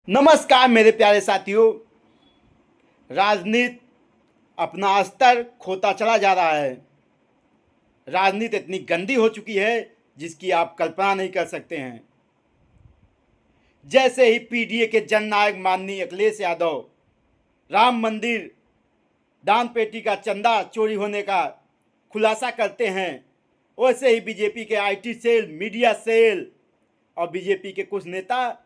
नमस्कार मेरे प्यारे साथियों। राजनीति अपना स्तर खोता चला जा रहा है। राजनीति इतनी गंदी हो चुकी है जिसकी आप कल्पना नहीं कर सकते हैं। जैसे ही पीडीए के जननायक माननीय अखिलेश यादव राम मंदिर दान पेटी का चंदा चोरी होने का खुलासा करते हैं, वैसे ही बीजेपी के आईटी सेल, मीडिया सेल और बीजेपी के कुछ नेता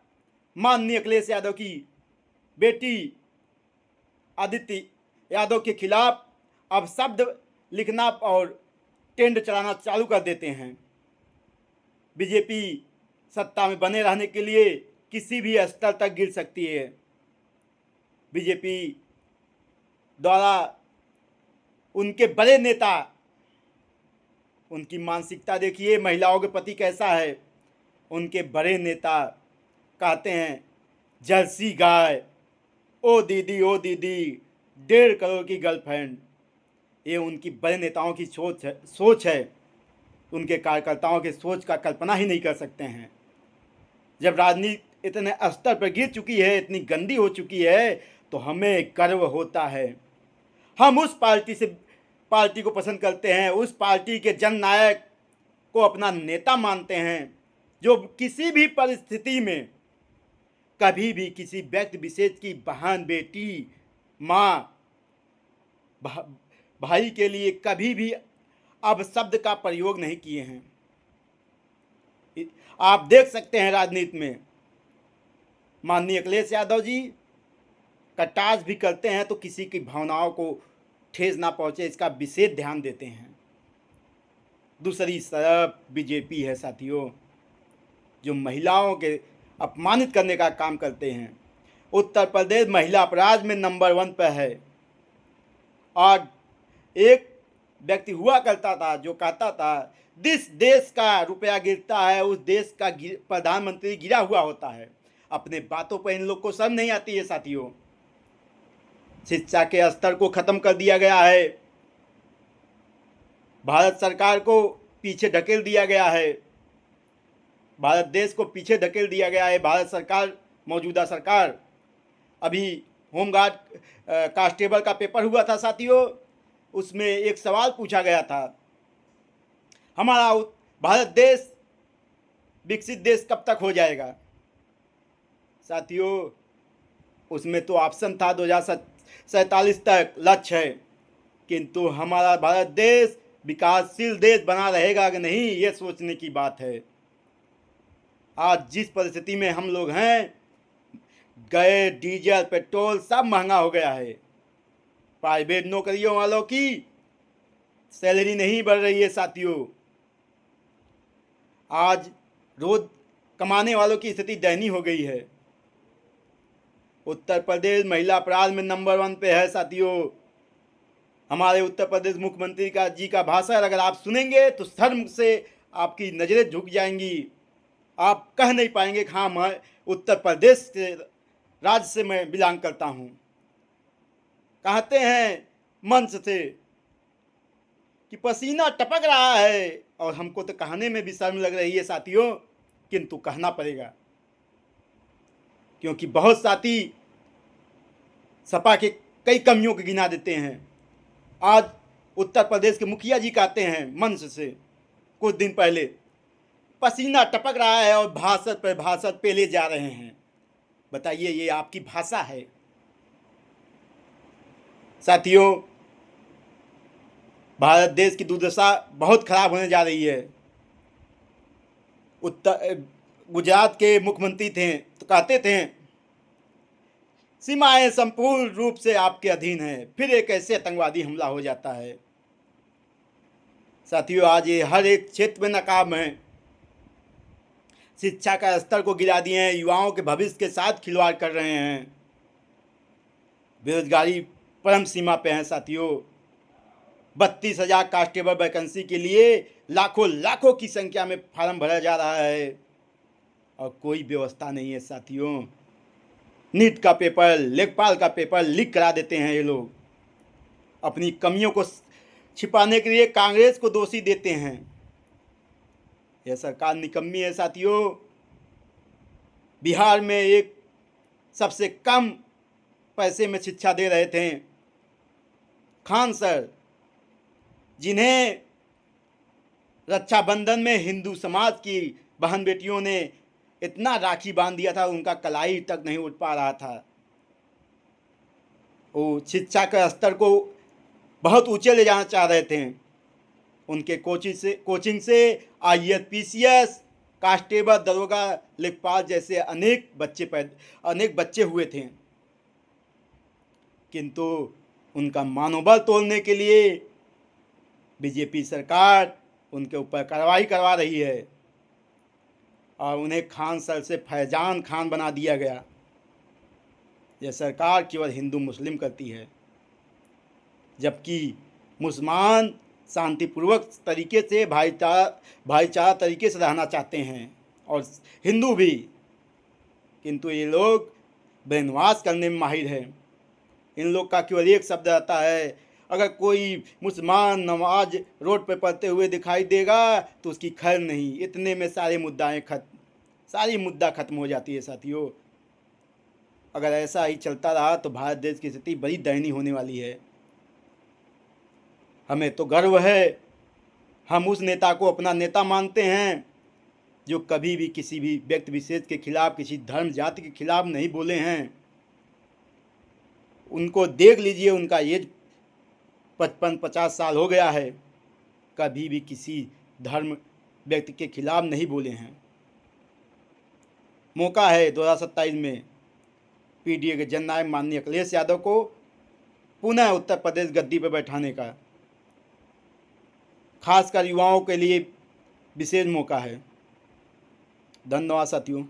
माननीय अखिलेश यादव की बेटी आदित्य यादव के खिलाफ अब शब्द लिखना और टेंड चलाना चालू कर देते हैं। बीजेपी सत्ता में बने रहने के लिए किसी भी स्तर तक गिर सकती है। बीजेपी द्वारा उनके बड़े नेता, उनकी मानसिकता देखिए, महिलाओं के प्रति कैसा है। उनके बड़े नेता कहते हैं जर्सी गाय, ओ दीदी 1.5 करोड़ की गर्लफ्रेंड। ये उनकी बड़े नेताओं की सोच है। उनके कार्यकर्ताओं के सोच का कल्पना ही नहीं कर सकते हैं। जब राजनीति इतने स्तर पर गिर चुकी है, इतनी गंदी हो चुकी है, तो हमें गर्व होता है। हम उस पार्टी को पसंद करते हैं, उस पार्टी के जननायक को अपना नेता मानते हैं, जो किसी भी परिस्थिति में कभी भी किसी व्यक्ति विशेष की बहन, बेटी, माँ, भाई के लिए कभी भी अपशब्द का प्रयोग नहीं किए हैं। आप देख सकते हैं राजनीति में माननीय अखिलेश यादव जी कटाक्ष भी करते हैं तो किसी की भावनाओं को ठेस ना पहुंचे, इसका विशेष ध्यान देते हैं। दूसरी तरफ बीजेपी है साथियों, जो महिलाओं के अपमानित करने का काम करते हैं। उत्तर प्रदेश महिला अपराध में नंबर 1 पर है। और एक व्यक्ति हुआ करता था जो कहता था जिस देश का रुपया गिरता है उस देश का प्रधानमंत्री गिरा हुआ होता है। अपने बातों पर इन लोग को शर्म नहीं आती है साथियों। शिक्षा के स्तर को खत्म कर दिया गया है। भारत सरकार को पीछे ढकेल दिया गया है। भारत देश को पीछे ढकेल दिया गया है। भारत सरकार, मौजूदा सरकार, अभी होमगार्ड कांस्टेबल का पेपर हुआ था साथियों, उसमें एक सवाल पूछा गया था, हमारा भारत देश विकसित देश कब तक हो जाएगा। साथियों उसमें तो ऑप्शन था 2047 तक लक्ष्य है, किंतु हमारा भारत देश विकासशील देश बना रहेगा कि नहीं, ये सोचने की बात है। आज जिस परिस्थिति में हम लोग हैं, गैस, डीजल, पेट्रोल सब महंगा हो गया है। प्राइवेट नौकरियों वालों की सैलरी नहीं बढ़ रही है साथियों। आज रोज कमाने वालों की स्थिति दयनीय हो गई है। उत्तर प्रदेश महिला अपराध में नंबर 1 पे है साथियों। हमारे उत्तर प्रदेश मुख्यमंत्री जी का भाषण अगर आप सुनेंगे तो शर्म से आपकी नज़रें झुक जाएंगी। आप कह नहीं पाएंगे कि हाँ, मैं उत्तर प्रदेश से राज्य से मैं बिलोंग करता हूँ। कहते हैं मंच से कि पसीना टपक रहा है, और हमको तो कहने में भी शर्म लग रही है साथियों, किंतु कहना पड़ेगा, क्योंकि बहुत साथी सपा के कई कमियों को गिना देते हैं। आज उत्तर प्रदेश के मुखिया जी कहते हैं मंच से कुछ दिन पहले, पसीना टपक रहा है और भाषण पेले जा रहे हैं। बताइए, ये आपकी भाषा है? साथियों भारत देश की दुर्दशा बहुत खराब होने जा रही है। गुजरात के मुख्यमंत्री थे तो कहते थे सीमाएं संपूर्ण रूप से आपके अधीन है, फिर एक ऐसे आतंकवादी हमला हो जाता है। साथियों आज ये हर एक क्षेत्र में नाकाम है। शिक्षा का स्तर को गिरा दिए हैं, युवाओं के भविष्य के साथ खिलवाड़ कर रहे हैं। बेरोजगारी परम सीमा पे है साथियों। 32,000 कांस्टेबल वैकेंसी के लिए लाखों की संख्या में फार्म भरा जा रहा है और कोई व्यवस्था नहीं है साथियों। नीट का पेपर, लेखपाल का पेपर लीक करा देते हैं ये लोग। अपनी कमियों को छिपाने के लिए कांग्रेस को दोषी देते हैं। यह सरकार निकम्मी है साथियों। बिहार में एक सबसे कम पैसे में शिक्षा दे रहे थे, खान सर, जिन्हें रक्षाबंधन में हिंदू समाज की बहन बेटियों ने इतना राखी बांध दिया था, उनका कलाई तक नहीं उठ पा रहा था। वो शिक्षा के स्तर को बहुत ऊंचे ले जाना चाह रहे थे। उनके कोचिंग से IAS PCS कांस्टेबल, दरोगा, लेखपाल जैसे अनेक बच्चे हुए थे, किंतु उनका मनोबल तोड़ने के लिए बीजेपी सरकार उनके ऊपर कार्रवाई करवा रही है और उन्हें खान सर से फैजान खान बना दिया गया। यह सरकार केवल हिंदू मुस्लिम करती है, जबकि मुसलमान शांतिपूर्वक तरीके से भाईचारा तरीके से रहना चाहते हैं, और हिंदू भी, किंतु ये लोग ब्रेनवाश करने में माहिर हैं। इन लोग का केवल एक शब्द आता है, अगर कोई मुसलमान नमाज रोड पर पढ़ते हुए दिखाई देगा तो उसकी खैर नहीं। इतने में सारी मुद्दा खत्म हो जाती है साथियों। अगर ऐसा ही चलता रहा तो भारत देश की स्थिति बड़ी दयनीय होने वाली है। हमें तो गर्व है, हम उस नेता को अपना नेता मानते हैं जो कभी भी किसी भी व्यक्ति विशेष के खिलाफ, किसी धर्म जाति के खिलाफ नहीं बोले हैं। उनको देख लीजिए, उनका एज 55-50 साल हो गया है, कभी भी किसी धर्म व्यक्ति के खिलाफ नहीं बोले हैं। मौका है 2027 में PDA के जननायक माननीय अखिलेश यादव को पुनः उत्तर प्रदेश गद्दी पर बैठाने का, खासकर युवाओं के लिए विशेष मौका है। धन्यवाद साथियों।